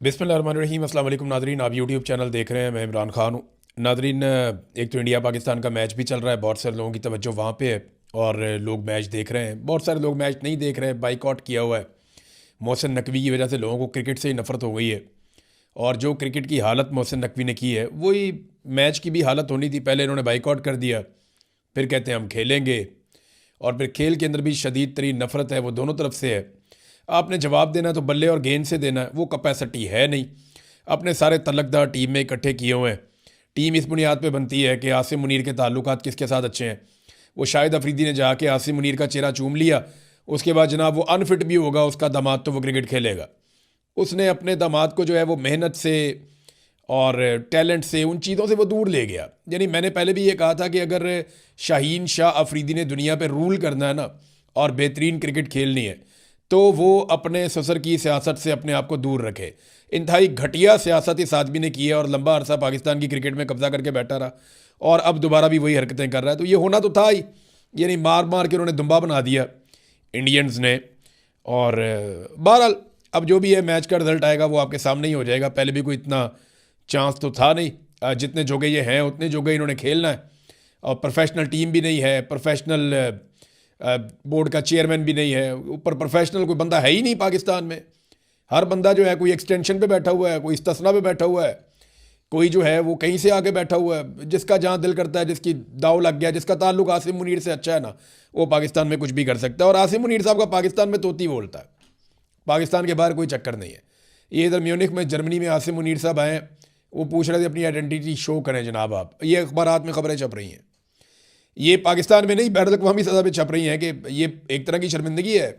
बिस्मिल्लाहिर्रहमानिर्रहीम। अस्सलाम वालेकुम नादरीन, आप यूट्यूब चैनल देख रहे हैं। मैं इमरान खान हूँ। नादरीन, एक तो इंडिया पाकिस्तान का मैच भी चल रहा है, बहुत सारे लोगों की तवज्जो वहाँ पे है और लोग मैच देख रहे हैं। बहुत सारे लोग मैच नहीं देख रहे हैं, बाइकआउट किया हुआ है। मोहसिन नकवी की वजह से लोगों को क्रिकेट से ही नफरत हो गई है और जो क्रिकेट की हालत मोहसिन नकवी ने की है वही मैच की भी हालत होनी थी। पहले इन्होंने बाइकआउट कर दिया, फिर कहते हैं हम खेलेंगे, और फिर खेल के अंदर भी शदीद तरीन नफरत है, वो दोनों तरफ से है। आपने जवाब देना है तो बल्ले और गेंद से देना है, वो कैपेसिटी है नहीं। अपने सारे तलकदार टीम में इकट्ठे किए हुए हैं। टीम इस बुनियाद पे बनती है कि आसिम मुनीर के ताल्लुकात किसके साथ अच्छे हैं। वो शाहिद अफरीदी ने जाके आसिम मुनीर का चेहरा चूम लिया, उसके बाद जनाब वो अनफिट भी होगा उसका दामाद तो वो क्रिकेट खेलेगा। उसने अपने दामाद को जो है वो मेहनत से और टैलेंट से, उन चीज़ों से वो दूर ले गया। यानी मैंने पहले भी ये कहा था कि अगर शाहीन शाह अफरीदी ने दुनिया पे रूल करना है ना और बेहतरीन क्रिकेट खेलनी है तो वो अपने ससुर की सियासत से अपने आप को दूर रखे। इंतहाई घटिया सियासत इस आदमी ने की है और लंबा अरसा पाकिस्तान की क्रिकेट में कब्जा करके बैठा रहा और अब दोबारा भी वही हरकतें कर रहा है। तो ये होना तो था ही, यानी मार मार के उन्होंने दुम्बा बना दिया इंडियंस ने। और बहरहाल अब जो भी है मैच का रिजल्ट आएगा वो आपके सामने ही हो जाएगा। पहले भी कोई इतना चांस तो था नहीं। जितने जोगे ये हैं उतने जोगे इन्होंने खेलना है और प्रोफेशनल टीम भी नहीं है, प्रोफेशनल बोर्ड का चेयरमैन भी नहीं है, ऊपर प्रोफेशनल कोई बंदा है ही नहीं पाकिस्तान में। हर बंदा जो है कोई एक्सटेंशन पे बैठा हुआ है, कोई इस्तिस्ना पे बैठा हुआ है, कोई जो है वो कहीं से आके बैठा हुआ है। जिसका जहाँ दिल करता है, जिसकी दाव लग गया, जिसका ताल्लुक आसिम मुनीर से अच्छा है ना, वो पाकिस्तान में कुछ भी कर सकता है। और आसिम मुनीर साहब का पाकिस्तान में तोती बोलता है, पाकिस्तान के बाहर कोई चक्कर नहीं है। ये इधर म्यूनिख में जर्मनी में आसिम मुनीर साहब आए, वो पूछ रहे थे अपनी आइडेंटिटी शो करें जनाब आप। ये अखबारात में खबरें छप रही हैं, ये पाकिस्तान में नहीं बैन अवी सतह पर छप रही हैं कि ये एक तरह की शर्मिंदगी है।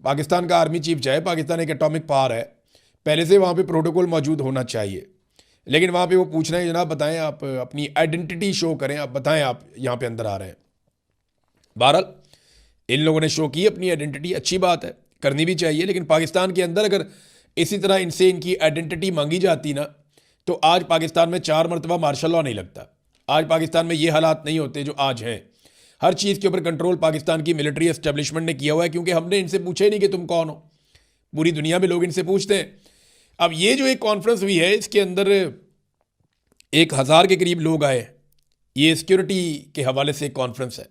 पाकिस्तान का आर्मी चीफ चाहे, पाकिस्तान एक एटॉमिक पावर है, पहले से वहाँ पे प्रोटोकॉल मौजूद होना चाहिए, लेकिन वहाँ पे वो पूछ रहे हैं जनाब बताएं आप अपनी आइडेंटिटी शो करें, आप बताएं आप यहाँ पे अंदर आ रहे हैं। बहरहाल इन लोगों ने शो की अपनी आइडेंटिटी, अच्छी बात है, करनी भी चाहिए। लेकिन पाकिस्तान के अंदर अगर इसी तरह इनसे इनकी आइडेंटिटी मांगी जाती ना तो आज पाकिस्तान में 4 मरतबा मार्शल लॉ नहीं लगता। आज पाकिस्तान में ये हालात नहीं होते जो आज हैं। हर चीज़ के ऊपर कंट्रोल पाकिस्तान की मिलिट्री एस्टेब्लिशमेंट ने किया हुआ है, क्योंकि हमने इनसे पूछा ही नहीं कि तुम कौन हो। पूरी दुनिया में लोग इनसे पूछते हैं। अब ये जो एक कॉन्फ्रेंस हुई है इसके अंदर 1000 के करीब लोग आए। ये सिक्योरिटी के हवाले से एक कॉन्फ्रेंस है।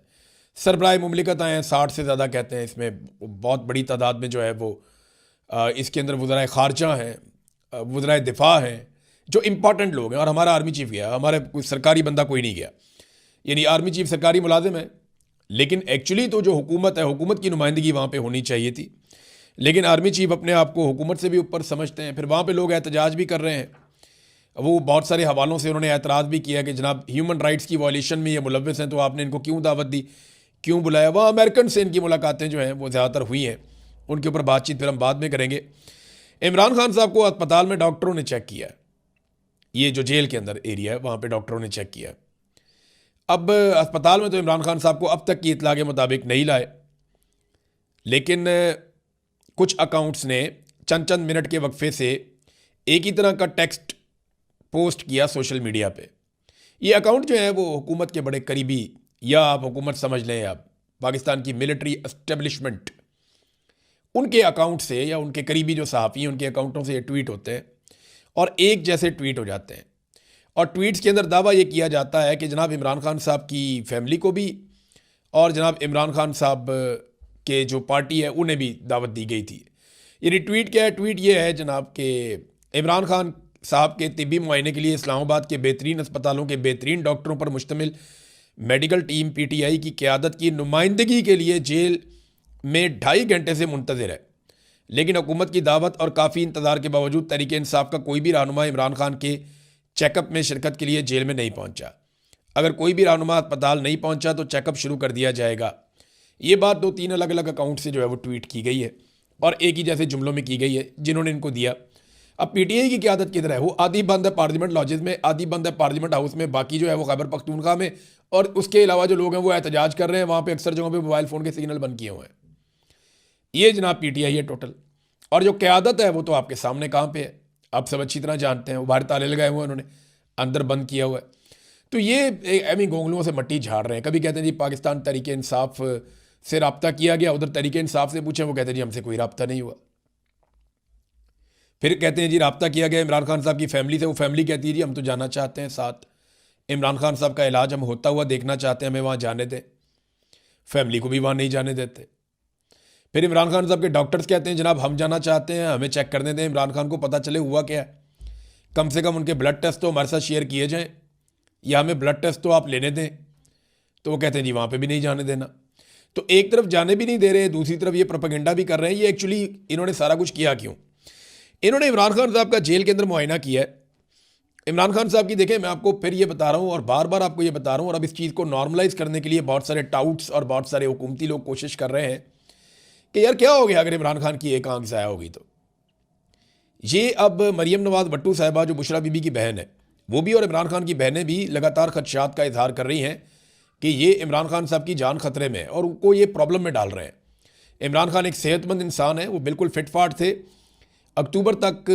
सरबराह मुमलिकत आए हैं, 60 से ज़्यादा कहते हैं। इसमें बहुत बड़ी तादाद में जो है वो इसके अंदर वज़राए ख़ारजा हैं, वज़राए दिफा हैं, जो इम्पॉर्टेंट लोग हैं। और हमारा आर्मी चीफ गया, हमारे कोई सरकारी बंदा कोई नहीं गया। यानी आर्मी चीफ सरकारी मुलाजिम है, लेकिन एक्चुअली तो जो हुकूमत है, हुकूमत की नुमाइंदगी वहाँ पे होनी चाहिए थी। लेकिन आर्मी चीफ अपने आप को हुकूमत से भी ऊपर समझते हैं। फिर वहाँ पे लोग एहतजाज भी कर रहे हैं। वो बहुत सारे हवालों से उन्होंने एतराज़ भी किया कि जनाब ह्यूमन राइट्स की वॉयलेशन में ये मुलव्वस हैं, तो आपने इनको क्यों दावत दी, क्यों बुलाया। वहाँ अमेरिकन से इनकी मुलाकातें जो हैं वो ज़्यादातर हुई हैं, उनके ऊपर बातचीत फिर हम बाद में करेंगे। इमरान खान साहब को अस्पताल में डॉक्टरों ने चेक किया, ये जो जेल के अंदर एरिया है वहाँ पे डॉक्टरों ने चेक किया। अब अस्पताल में तो इमरान खान साहब को अब तक की इतला के मुताबिक नहीं लाए, लेकिन कुछ अकाउंट्स ने चंद चंद मिनट के वक्फे से एक ही तरह का टेक्स्ट पोस्ट किया सोशल मीडिया पे। ये अकाउंट जो है वो हुकूमत के बड़े करीबी, या आप हुकूमत समझ लें, आप पाकिस्तान की मिलिट्री एस्टेब्लिशमेंट, उनके अकाउंट से या उनके करीबी जो सहाफ़ी हैं उनके अकाउंटों से ये ट्वीट होते हैं और एक जैसे ट्वीट हो जाते हैं। और ट्वीट्स के अंदर दावा ये किया जाता है कि जनाब इमरान खान साहब की फैमिली को भी और जनाब इमरान खान साहब के जो पार्टी है उन्हें भी दावत दी गई थी। यानी ट्वीट क्या है? ट्वीट ये है जनाब कि इमरान खान साहब के तिब्बी मुआयने के लिए इस्लामाबाद के बेहतरीन अस्पतालों के बेहतरीन डॉक्टरों पर मुश्तमिल मेडिकल टीम PTI की क़यादत की नुमाइंदगी के लिए जेल में 2.5 घंटे से मुंतज़िर है। लेकिन हुकूमत की दावत और काफ़ी इंतज़ार के बावजूद तहरीक इंसाफ का कोई भी रहनुमा इमरान खान के चेकअप में शिरकत के लिए जेल में नहीं पहुंचा। अगर कोई भी रहनुमा अस्पताल नहीं पहुंचा तो चेकअप शुरू कर दिया जाएगा। ये बात 2-3 अलग अलग अकाउंट से जो है वो ट्वीट की गई है और एक ही जैसे जुमलों में की गई है जिन्होंने इनको दिया। अब PTI की क़यादत किधर है? वो आधी बंद है पार्लियामेंट लॉजेस में, आधी बंद है पार्लियामेंट हाउस में, बाकी जो है वो खैबर पख्तूनख्वा में, और उसके अलावा जो लोग हैं वो एहतजाज कर रहे हैं। वहाँ पर अक्सर जगहों पर मोबाइल फ़ोन के सिग्नल बंद किए हुए हैं। ये जनाब PTI है टोटल। और जो क़यादत है वो तो आपके सामने कहाँ पे है, आप सब अच्छी तरह जानते हैं। वो बाहर ताले लगाए हुए हैं उन्होंने, अंदर बंद किया हुआ है। तो ये एमी गोंगलुओं से मट्टी झाड़ रहे हैं। कभी कहते हैं जी पाकिस्तान तहरीक इंसाफ से रब्ता किया गया, उधर तहरीक इंसाफ से पूछें वो कहते हैं जी हमसे कोई रब्ता नहीं हुआ। फिर कहते हैं जी रब्ता किया गया इमरान खान साहब की फैमिली से, वो फैमिली कहती है जी हम तो जाना चाहते हैं साथ, इमरान खान साहब का इलाज हम होता हुआ देखना चाहते हैं, हमें वहाँ जाने दें। फैमिली को भी वहाँ नहीं जाने देते। फिर इमरान खान साहब के डॉक्टर्स कहते हैं जनाब हम जाना चाहते हैं, हमें चेक करने दें, इमरान खान को पता चले हुआ क्या है, कम से कम उनके ब्लड टेस्ट तो हमारे साथ शेयर किए जाएँ, या हमें ब्लड टेस्ट तो आप लेने दें। तो वो कहते हैं जी वहाँ पे भी नहीं जाने देना। तो एक तरफ जाने भी नहीं दे रहे, दूसरी तरफ ये प्रोपेगेंडा भी कर रहे हैं। ये एक्चुअली इन्होंने सारा कुछ किया क्यों? इन्होंने इमरान खान साहब का जेल के अंदर मुआयना किया है। इमरान खान साहब की देखें, मैं आपको फिर ये बता रहा हूँ और बार बार आपको ये बता रहा हूँ, और अब इस चीज़ को नॉर्मलाइज करने के लिए बहुत सारे टाउट्स और बहुत सारे हुकूमती लोग कोशिश कर रहे हैं कि यार क्या हो गया अगर इमरान खान की एक आंख ज़ाया होगी तो। ये अब मरियम नवाज़ भट्टू साहिबा जो बुशरा बीबी की बहन है, वो भी और इमरान खान की बहनें भी लगातार खदशात का इजहार कर रही हैं कि ये इमरान खान साहब की जान खतरे में है और उनको ये प्रॉब्लम में डाल रहे हैं। इमरान खान एक सेहतमंद इंसान है, वो बिल्कुल फिट फाट थे। अक्टूबर तक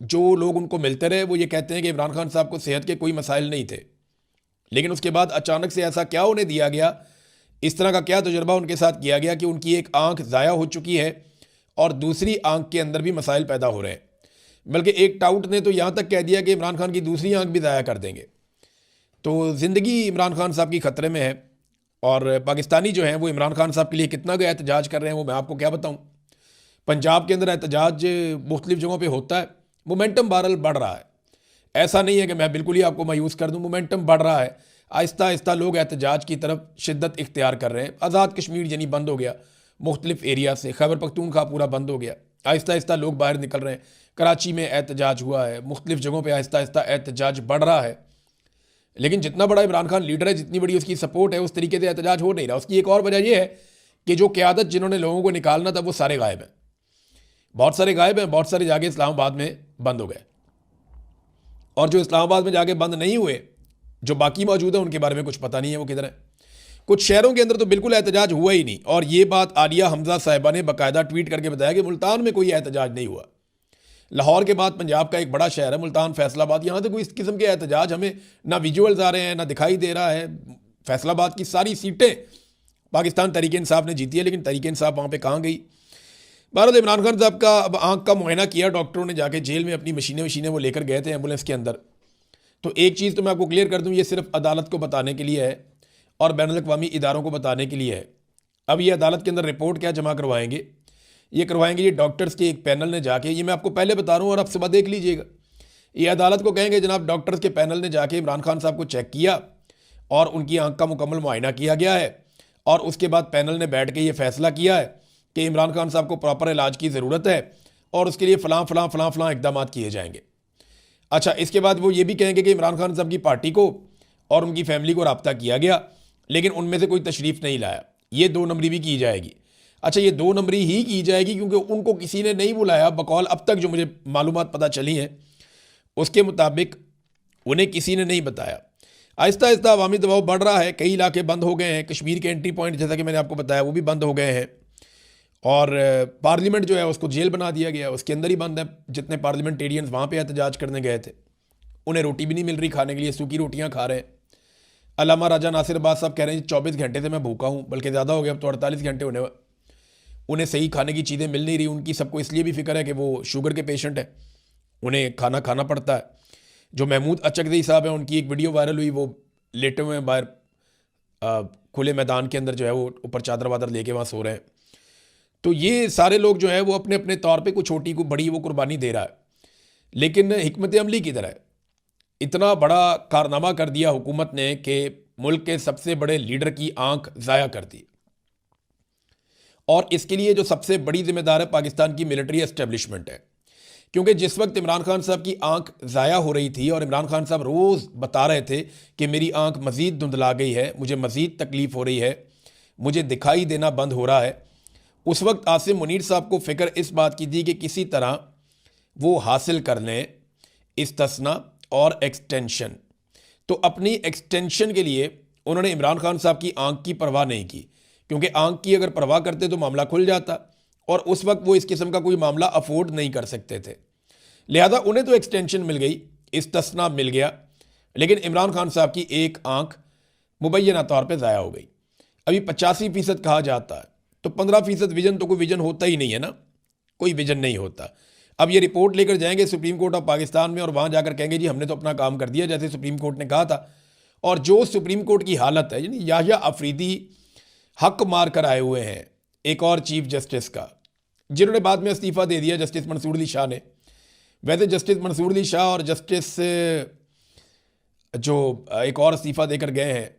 जो लोग उनको मिलते रहे वो ये कहते हैं कि इमरान खान साहब को सेहत के कोई मसाइल नहीं थे, लेकिन उसके बाद अचानक से ऐसा क्या उन्हें दिया गया, इस तरह का क्या तजुर्बा उनके साथ किया गया कि उनकी एक आंख ज़ाया हो चुकी है और दूसरी आंख के अंदर भी मसाइल पैदा हो रहे हैं। बल्कि एक टाउट ने तो यहाँ तक कह दिया कि इमरान खान की दूसरी आंख भी ज़ाया कर देंगे। तो ज़िंदगी इमरान खान साहब की ख़तरे में है, और पाकिस्तानी जो हैं वो इमरान खान साहब के लिए कितना गया एहतजाज कर रहे हैं वो मैं आपको क्या बताऊँ। पंजाब के अंदर एहतजाज मुख्तलिफ़ जगहों पर होता है, मोमेंटम बहरहाल बढ़ रहा है। ऐसा नहीं है कि मैं बिल्कुल ही आपको मायूस कर दूं, मोमेंटम बढ़ रहा है। आहिस्ता आहिस्ता लोग एहतजाज की तरफ शिद्दत इख्तियार कर रहे हैं। आज़ाद कश्मीर यानी बंद हो गया, मुख्तलिफ एरिया से खैबर पख्तूनख्वा पूरा बंद हो गया। आहिस्ता आहिस्ता लोग बाहर निकल रहे हैं। कराची में एहतजाज हुआ है, मुख्तलिफ जगहों पर आहिस्ता आहिस्ता एहतजाज बढ़ रहा है। लेकिन जितना बड़ा इमरान खान लीडर है, जितनी बड़ी उसकी सपोर्ट है, उस तरीके से एहतजाज हो नहीं रहा। उसकी एक और वजह यह है कि जो क़यादत जिन्होंने लोगों को निकालना था वो सारे गायब हैं। बहुत सारे गायब हैं, बहुत सारे जाके इस्लामाबाद में बंद हो गए, और जो इस्लामाबाद में जाके बंद नहीं हुए, जो बाकी मौजूद है उनके बारे में कुछ पता नहीं है वो किधर है। कुछ शहरों के अंदर तो बिल्कुल एहतजाज हुआ ही नहीं, और ये बात आलिया हमजा साहिबा ने बाकायदा ट्वीट करके बताया कि मुल्तान में कोई एहतजाज नहीं हुआ। लाहौर के बाद पंजाब का एक बड़ा शहर है मुल्तान, फैसलाबाद, यहाँ से कोई इस किस्म के एहतजाज हमें ना विजुअल्स आ रहे हैं ना दिखाई दे रहा है। फैसलाबाद की सारी सीटें पाकिस्तान तहरीक इंसाफ ने जीती है, लेकिन तहरीक इंसाफ वहाँ पर कहाँ गई। भारत इमरान खान साहब का अब आंख का मुआयना किया डॉक्टरों ने जाके, जेल में अपनी मशीनें वो लेकर गए थे एम्बुलेंस के अंदर। तो एक चीज़ तो मैं आपको क्लियर कर दूं, ये सिर्फ अदालत को बताने के लिए है और बैनुल-अक़वामी इदारों को बताने के लिए है। अब ये अदालत के अंदर रिपोर्ट क्या जमा करवाएंगे, ये करवाएंगे ये डॉक्टर्स के एक पैनल ने जाके, ये मैं आपको पहले बता रहा हूँ और आप सुबह देख लीजिएगा। ये अदालत को कहेंगे जनाब डॉक्टर्स के पैनल ने जाके इमरान खान साहब को चेक किया और उनकी आंख का मुकम्मल मुआयना किया गया है, और उसके बाद पैनल ने बैठ के ये फैसला किया है कि इमरान खान साहब को प्रॉपर इलाज की ज़रूरत है और उसके लिए फ़लाँ इकदाम किए जाएंगे। अच्छा, इसके बाद वो ये भी कहेंगे कि इमरान खान साहब की पार्टी को और उनकी फैमिली को रब्ता किया गया, लेकिन उनमें से कोई तशरीफ़ नहीं लाया। ये 2 नंबरी भी की जाएगी। अच्छा, ये 2 नंबरी ही की जाएगी क्योंकि उनको किसी ने नहीं बुलाया। बकौल अब तक जो मुझे मालूमात पता चली हैं उसके मुताबिक उन्हें किसी ने नहीं बताया। आहिस्ता आहिस्ता अवामी दबाव बढ़ रहा है, कई इलाके बंद हो गए हैं। कश्मीर के एंट्री पॉइंट जैसा कि मैंने आपको बताया वो भी बंद हो गए हैं, और पार्लियामेंट जो है उसको जेल बना दिया गया, उसके अंदर ही बंद है। जितने पार्लियामेंटेरियंस वहाँ पे एहतजाज करने गए थे उन्हें रोटी भी नहीं मिल रही खाने के लिए, सूखी रोटियाँ खा रहे हैं। अल्लामा राजा नासिर अब्बास साहब कह रहे हैं 24 घंटे से मैं भूखा हूँ, बल्कि ज़्यादा हो गया, अब तो 48 घंटे होने। उन्हें सही खाने की चीज़ें मिल नहीं रही। उनकी सबको इसलिए भी फिक्र है कि वो शुगर के पेशेंट हैं, उन्हें खाना खाना पड़ता है। जो महमूद अचकज़ई साहब हैं उनकी एक वीडियो वायरल हुई, वो लेटे हुए हैं बाहर खुले मैदान के अंदर, जो है वो ऊपर चादर वादर लेके वहाँ सो रहे हैं। तो ये सारे लोग जो है वो अपने अपने तौर पे कुछ छोटी को बड़ी वो कुर्बानी दे रहा है, लेकिन हिकमत अमली की तरह इतना बड़ा कारनामा कर दिया हुकूमत ने कि मुल्क के सबसे बड़े लीडर की आंख ज़ाया कर दी। और इसके लिए जो सबसे बड़ी जिम्मेदार है पाकिस्तान की मिलिट्री एस्टेब्लिशमेंट है, क्योंकि जिस वक्त इमरान खान साहब की आंख ज़ाया हो रही थी और इमरान खान साहब रोज़ बता रहे थे कि मेरी आंख मज़ीद धुंधला गई है, मुझे मज़ीद तकलीफ़ हो रही है, मुझे दिखाई देना बंद हो रहा है, उस वक्त आसिम मुनीर साहब को फ़िक्र इस बात की थी कि किसी तरह वो हासिल कर लें इस्तिस्ना और एक्सटेंशन। तो अपनी एक्सटेंशन के लिए उन्होंने इमरान खान साहब की आंख की परवाह नहीं की, क्योंकि आंख की अगर परवाह करते तो मामला खुल जाता, और उस वक्त वो इस किस्म का कोई मामला अफोर्ड नहीं कर सकते थे। लिहाजा उन्हें तो एक्सटेंशन मिल गई, इस्तिस्ना मिल गया, लेकिन इमरान खान साहब की एक आंख मुबैना तौर पर ज़ाया हो गई। अभी 85% कहा जाता है, तो 15% विजन तो कोई विजन होता ही नहीं है ना, कोई विजन नहीं होता। अब ये रिपोर्ट लेकर जाएंगे सुप्रीम कोर्ट ऑफ पाकिस्तान में और वहाँ जाकर कहेंगे जी हमने तो अपना काम कर दिया जैसे सुप्रीम कोर्ट ने कहा था। और जो सुप्रीम कोर्ट की हालत है, यानी याहिया अफरीदी हक मार कर आए हुए हैं एक और चीफ जस्टिस का, जिन्होंने बाद में इस्तीफ़ा दे दिया जस्टिस मंसूर अली शाह ने। वैसे जस्टिस मंसूर अली शाह और जस्टिस जो एक और इस्तीफ़ा देकर गए हैं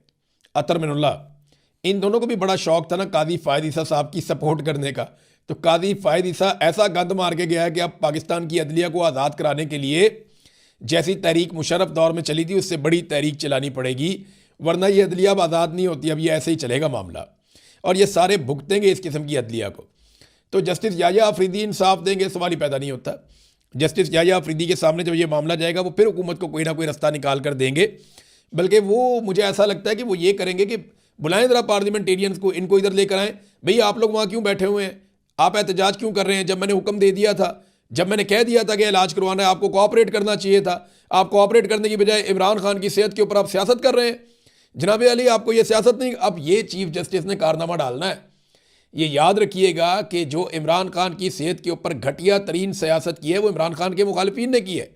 अतर मिनुल्लाह, इन दोनों को भी बड़ा शौक था ना काजी फ़ायद ईसा साहब की सपोर्ट करने का। तो काजी फ़ायद ईसा ऐसा गंद मार के गया है कि अब पाकिस्तान की अदलिया को आज़ाद कराने के लिए जैसी तहरीक मुशर्रफ दौर में चली थी उससे बड़ी तहरीक चलानी पड़ेगी, वरना ये अदलिया अब आज़ाद नहीं होती। अब ये ऐसे ही चलेगा मामला और ये सारे भुगतेंगे इस किस्म की अदलिया को। तो जस्टिस याहिया अफरीदी इंसाफ देंगे, सवाल ही पैदा नहीं होता। जस्टिस याहिया अफरीदी के सामने जब ये मामला जाएगा वो फिर हुकूमत को कोई ना कोई रास्ता निकाल कर देंगे, बल्कि वो मुझे ऐसा लगता है कि वो ये करेंगे कि बुलाएं ज़रा पार्लियामेंटेरियंस को, इनको इधर लेकर आएँ। भई आप लोग वहाँ क्यों बैठे हुए हैं, आप एहतजाज क्यों कर रहे हैं? जब मैंने हुक्म दे दिया था, जब मैंने कह दिया था कि इलाज करवाना है, आपको कोऑपरेट करना चाहिए था। आप कोऑपरेट करने की बजाय इमरान खान की सेहत के ऊपर आप सियासत कर रहे हैं। जनाब अली आपको ये सियासत नहीं, अब ये चीफ जस्टिस ने कारनामा डालना है। ये याद रखिएगा कि जो इमरान खान की सेहत के ऊपर घटिया तरीन सियासत की है वो इमरान खान के मुखालिफिन ने की है,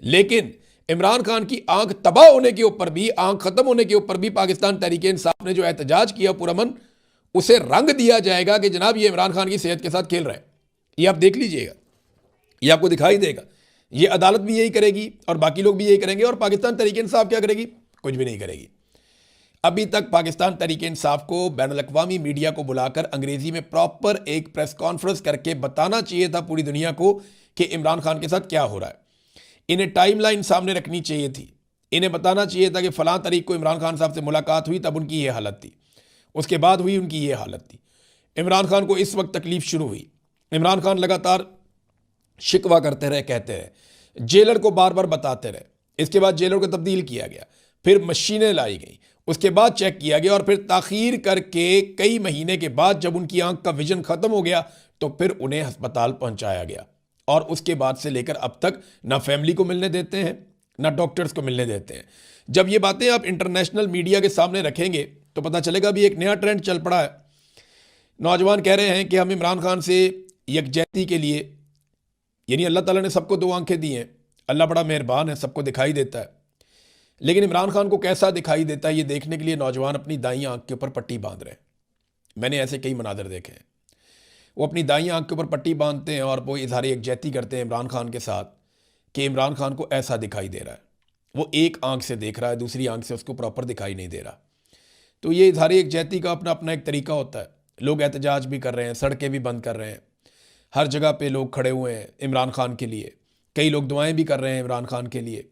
लेकिन इमरान खान की आंख तबाह होने के ऊपर भी, आंख खत्म होने के ऊपर भी पाकिस्तान तहरीक इंसाफ ने जो एहतजाज किया पुरअमन, उसे रंग दिया जाएगा कि जनाब ये इमरान खान की सेहत के साथ खेल रहे हैं। ये आप देख लीजिएगा, ये आपको दिखाई देगा। ये अदालत भी यही करेगी और बाकी लोग भी यही करेंगे। और पाकिस्तान तहरीक इंसाफ क्या करेगी? कुछ भी नहीं करेगी। अभी तक पाकिस्तान तहरीक इंसाफ को बैनुल-अक़वामी मीडिया को बुलाकर अंग्रेजी में प्रॉपर एक प्रेस कॉन्फ्रेंस करके बताना चाहिए था पूरी दुनिया को कि इमरान खान के साथ क्या हो रहा है। इन्हें टाइमलाइन सामने रखनी चाहिए थी, इन्हें बताना चाहिए था कि फ़लाँ तारीख को इमरान खान साहब से मुलाकात हुई, तब उनकी ये हालत थी, उसके बाद हुई उनकी ये हालत थी। इमरान खान को इस वक्त तकलीफ़ शुरू हुई। इमरान खान लगातार शिकवा करते रहे, कहते रहे, जेलर को बार बार बताते रहे। इसके बाद जेलर को तब्दील किया गया, फिर मशीनें लाई गई, उसके बाद चेक किया गया और फिर ताख़ीर करके कई महीने के बाद जब उनकी आंख का विजन ख़त्म हो गया तो फिर उन्हें अस्पताल पहुंचाया गया। और उसके बाद से लेकर अब तक ना फैमिली को मिलने देते हैं ना डॉक्टर्स को मिलने देते हैं। जब ये बातें आप इंटरनेशनल मीडिया के सामने रखेंगे तो पता चलेगा भी एक नया ट्रेंड चल पड़ा है। नौजवान कह रहे हैं कि हम इमरान खान से यकजहती के लिए, यानी अल्लाह ताला ने सबको दो आंखें दी हैं, अल्लाह बड़ा मेहरबान है, सबको दिखाई देता है, लेकिन इमरान खान को कैसा दिखाई देता है ये देखने के लिए नौजवान अपनी दाईं आंख के ऊपर पट्टी बांध रहे हैं। मैंने ऐसे कई मनाजर देखे हैं। वो अपनी दाईं आंख के ऊपर पट्टी बांधते हैं और वो इजहार यकजहती करते हैं इमरान खान के साथ कि इमरान खान को ऐसा दिखाई दे रहा है। वो एक आंख से देख रहा है, दूसरी आंख से उसको प्रॉपर दिखाई नहीं दे रहा। तो ये इजहार यकजहती का अपना अपना एक तरीका होता है। लोग एहतजाज भी कर रहे हैं, सड़कें भी बंद कर रहे हैं, हर जगह पे लोग खड़े हुए हैं इमरान खान के लिए। कई लोग दुआएं भी कर रहे हैं इमरान खान के लिए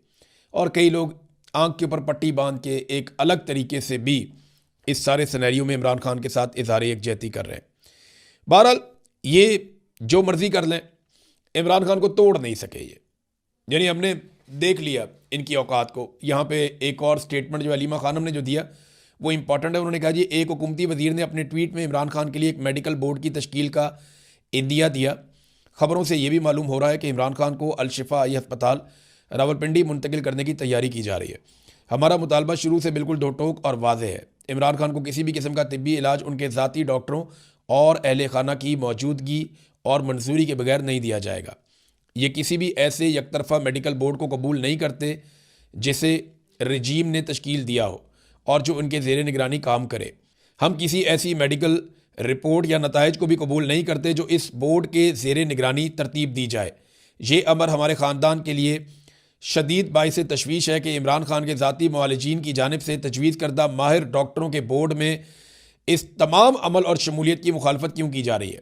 और कई लोग आंख के ऊपर पट्टी बांध के एक अलग तरीके से भी इस सारे सिनेरियो में इमरान खान के साथ इजहार यकजहती कर रहे हैं। बहरहाल ये जो मर्ज़ी कर लें, इमरान खान को तोड़ नहीं सके ये, यानी हमने देख लिया इनकी औकात को। यहाँ पे एक और स्टेटमेंट जो अलीमा खानम ने जो दिया वो इंपॉर्टेंट है। उन्होंने कहा जी एक हुकूमती वज़ीर ने अपने ट्वीट में इमरान खान के लिए एक मेडिकल बोर्ड की तश्कील का इंदिया दिया। ख़बरों से ये भी मालूम हो रहा है कि इमरान खान को अल-शिफा आई अस्पताल रावलपिंडी मुंतकिल करने की तैयारी की जा रही है। हमारा मुतालबा शुरू से बिल्कुल दो टोक और वाज़ेह है। इमरान खान को किसी भी किस्म का तिब्बी इलाज उनके ज़ाती डॉक्टरों और अहले खाना की मौजूदगी और मंजूरी के बगैर नहीं दिया जाएगा। ये किसी भी ऐसे यकतरफा मेडिकल बोर्ड को कबूल नहीं करते जिसे रजीम ने तश्कील दिया हो और जो उनके ज़ेर निगरानी काम करे। हम किसी ऐसी मेडिकल रिपोर्ट या नताइज को भी कबूल नहीं करते जो इस बोर्ड के ज़ेर निगरानी तरतीब दी जाए। ये अमर हमारे ख़ानदान के लिए शदीद बाइस तशवीश है कि इमरान खान के ज़ाती मुआलिजीन की जानिब से तजवीज़ करदा माहिर डॉक्टरों के बोर्ड में इस तमाम अमल और शमूलियत की मुखालफत क्यों की जा रही है।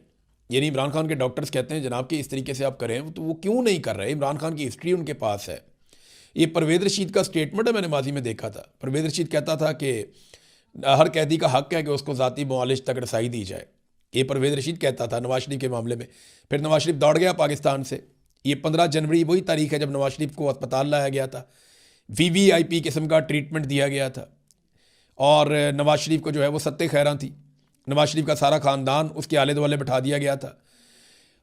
यानी इमरान खान के डॉक्टर्स कहते हैं जनाब कि इस तरीके से आप करें, तो वो क्यों नहीं कर रहे? इमरान खान की हिस्ट्री उनके पास है। ये परवेज़ रशीद का स्टेटमेंट है, मैंने माजी में देखा था। परवेज़ रशीद कहता था कि हर कैदी का हक है कि उसको ज़ाती मुआलिज तक रसाई दी जाए। ये परवेज़ रशीद कहता था नवाज शरीफ के मामले में। फिर नवाज शरीफ दौड़ गया पाकिस्तान से। ये 15 जनवरी वही तारीख है जब नवाज शरीफ को अस्पताल लाया गया था, VVIP किस्म का ट्रीटमेंट दिया गया था और नवाज शरीफ को जो है वो सत्ते खैरां थी। नवाज शरीफ का सारा ख़ानदान उसके आले दुआले बिठा दिया गया था।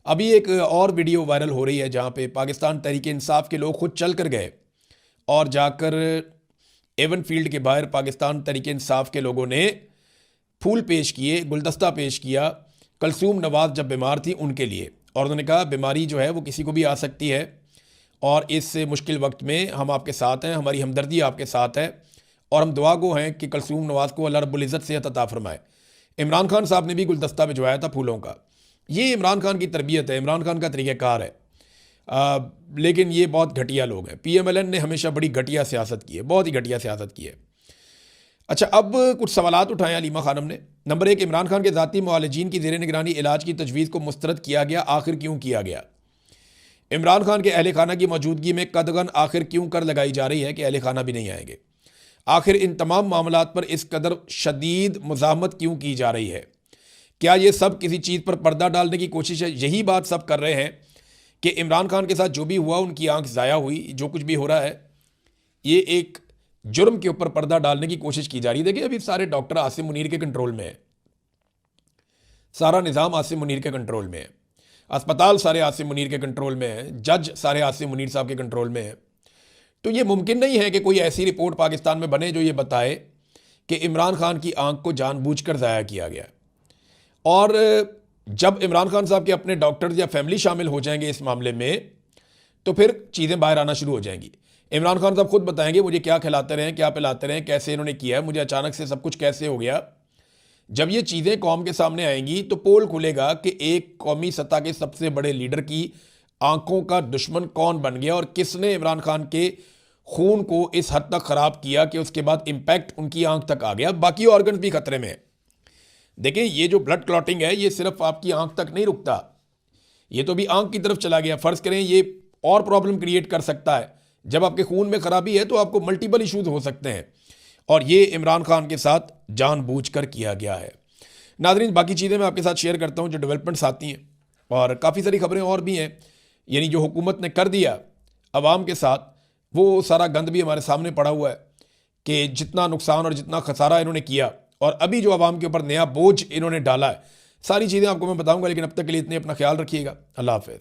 अभी एक और वीडियो वायरल हो रही है जहाँ पे पाकिस्तान तहरीक इंसाफ के लोग खुद चल कर गए और जाकर एवन फील्ड के बाहर पाकिस्तान तहरीक इंसाफ के लोगों ने फूल पेश किए, गुलदस्ता पेश किया कलसूम नवाज़ जब बीमार थी उनके लिए, और उन्होंने कहा बीमारी जो है वो किसी को भी आ सकती है और इस मुश्किल वक्त में हम आपके साथ हैं, हमारी हमदर्दी आपके साथ है और हम दुआ गो हैं कि कलसूम नवाज़ को अल्लाह रब्बुल इज़्ज़त सेहत अता फरमाए। इमरान खान साहब ने भी गुलदस्ता भिजवाया था फूलों का। ये इमरान खान की तरबियत है, इमरान खान का तरीक़ाकार है। लेकिन ये बहुत घटिया लोग हैं। PMLN ने हमेशा बड़ी घटिया सियासत की है, बहुत ही घटिया सियासत की है। अच्छा, अब कुछ सवालात उठाए अलीमा खानम ने। नंबर 1, इमरान खान के ज़ाती मुआलिजीन की ज़ेर निगरानी इलाज की तजवीज़ को मुस्तरद किया गया, आखिर क्यों किया गया? इमरान खान के अहल खाना की मौजूदगी में कदगन आखिर क्यों कर लगाई जा रही है कि अहल खाना भी नहीं आएंगे? आखिर इन तमाम मामलात पर इस कदर शदीद मुज़ाहमत क्यों की जा रही है? क्या ये सब किसी चीज़ पर पर्दा डालने की कोशिश है? यही बात सब कर रहे हैं कि इमरान खान के साथ जो भी हुआ उनकी आंख ज़ाया हुई। जो कुछ भी हो रहा है ये एक जुर्म के ऊपर पर्दा डालने की कोशिश की जा रही है। देखिए, अभी सारे डॉक्टर आसिम मुनीर के कंट्रोल में है, सारा निज़ाम आसिम मुनीर के कंट्रोल में है, अस्पताल सारे आसिम मुनीर के कंट्रोल में है, जज सारे आसिम मुनीर साहब के कंट्रोल में है। तो ये मुमकिन नहीं है कि कोई ऐसी रिपोर्ट पाकिस्तान में बने जो ये बताए कि इमरान खान की आंख को जानबूझकर ज़ाया किया गया। और जब इमरान खान साहब के अपने डॉक्टर्स या फैमिली शामिल हो जाएंगे इस मामले में तो फिर चीज़ें बाहर आना शुरू हो जाएंगी। इमरान खान साहब खुद बताएंगे मुझे क्या खिलाते रहे, क्या पिलाते रहे, कैसे इन्होंने किया है, मुझे अचानक से सब कुछ कैसे हो गया। जब ये चीज़ें कौम के सामने आएंगी तो पोल खुलेगा कि एक कौमी सतह के सबसे बड़े लीडर की आंखों का दुश्मन कौन बन गया और किसने इमरान खान के खून को इस हद तक ख़राब किया कि उसके बाद इम्पैक्ट उनकी आंख तक आ गया, बाकी ऑर्गन्स भी खतरे में है। देखें, ये जो ब्लड क्लॉटिंग है ये सिर्फ आपकी आंख तक नहीं रुकता, ये तो भी आंख की तरफ चला गया। फ़र्ज़ करें ये और प्रॉब्लम क्रिएट कर सकता है। जब आपके खून में ख़राबी है तो आपको मल्टीपल इश्यूज हो सकते हैं और ये इमरान खान के साथ जानबूझकर किया गया है। नाज़रीन, बाकी चीज़ें मैं आपके साथ शेयर करता हूँ जो डेवलपमेंट्स आती हैं और काफ़ी सारी खबरें और भी हैं। यानी जो हुकूमत ने कर दिया अवाम के साथ वो सारा गंद भी हमारे सामने पड़ा हुआ है कि जितना नुकसान और जितना खसारा इन्होंने किया और अभी जो आवाम के ऊपर नया बोझ इन्होंने डाला है, सारी चीज़ें आपको मैं बताऊंगा। लेकिन अब तक के लिए इतने अपना ख्याल रखिएगा। अल्लाह हाफ़िज़।